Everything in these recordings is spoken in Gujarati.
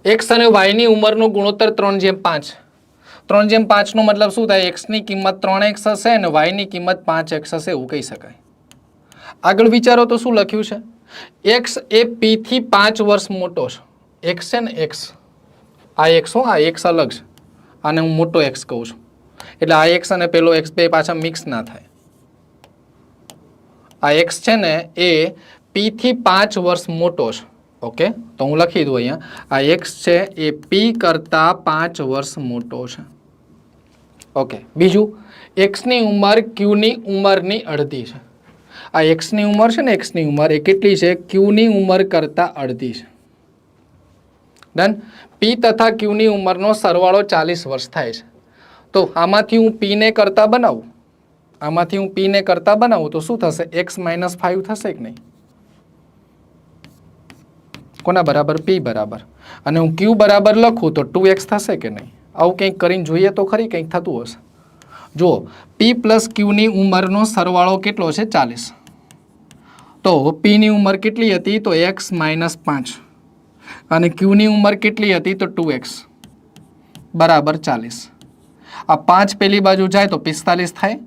एक्स અને y ની ઉંમરનો ગુણોત્તર 3:5. 3:5 નો મતલબ શું થાય? x ની કિંમત 3x હશે અને y ની કિંમત 5x હશે એવું કહી શકાય. આગળ વિચારો તો શું લખ્યું છે? x એ p થી 5 વર્ષ મોટો છે. x છે ને x, આ x હો, આ x અલગ છે, આને હું મોટો x કહું છું. એટલે આ x અને પેલો x બે પાછા મિક્સ ના થાય. આ x છે ને એ p થી 5 વર્ષ મોટો છે. ઓકે, તો હું લખી દઉં અહીંયા, આ x છે એ p કરતા 5 વર્ષ મોટો છે. ઓકે, બીજું, x ની ઉંમર q ની ઉંમરની અડધી છે. આ x ની ઉંમર છે ને, x ની ઉંમર એ કેટલી છે? q ની ઉંમર કરતા અડધી છે. ડન. p તથા q ની ઉંમરનો સરવાળો 40 વર્ષ થાય છે. તો આમાંથી હું p ને કરતા બનાવું, આમાંથી હું p ને કરતા બનાવું તો શું થશે? x - 5 થશે કે નહીં? કોના બરાબર? p બરાબર. અને હું q બરાબર લખું તો 2x થશે કે નહીં? આવું કંઈક કરીને જોઈએ તો ખરી, કંઈક થતું હશે. જુઓ, p પ્લસ q ની ઉંમરનો સરવાળો કેટલો છે? 40. તો p ની ઉંમર કેટલી હતી? તો x - 5. અને q ની ઉંમર કેટલી હતી? તો 2x બરાબર 40. આ 5 પેલી બાજુ જાય તો 45 થાય.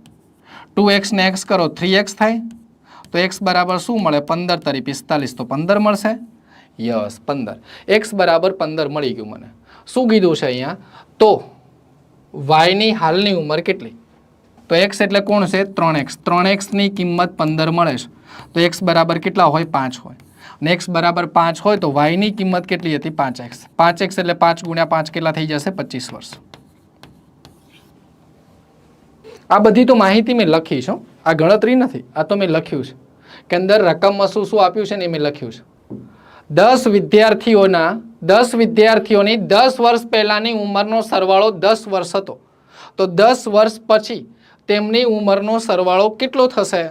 2x ને x કરો 3x થાય. તો x બરાબર શું મળે? 15 તરી 45 તો 15 મળશે. યસ, 15. x બરાબર 15 મળી ગયું મને. શું કીધું છે અહીંયા? તો y ની હાલની ઉંમર કેટલી? તો x એટલે કોણ છે? 3x. 3x ની કિંમત 15 મળે છે. તો x બરાબર કેટલા હોય? 5 હોય. અને x બરાબર 5 હોય તો y ની કિંમત કેટલી હતી? 5x. 5x એટલે 5 ગુણ્યા 5 કેટલા થઈ જશે? 25 વર્ષ. આ બધી તો માહિતી મેં લખી છે, આ ગણતરી નથી, આ તો મેં લખ્યું છે કે અંદર રકમમાં શું શું આપ્યું છે ને એ મેં લખ્યું છે. 10 વિદ્યાર્થીઓની 10 વર્ષ પહેલાની ઉંમરનો સરવાળો 10 વર્ષ હતો. તો 10 વર્ષ પછી તેમની ઉંમરનો સરવાળો કેટલો થશે?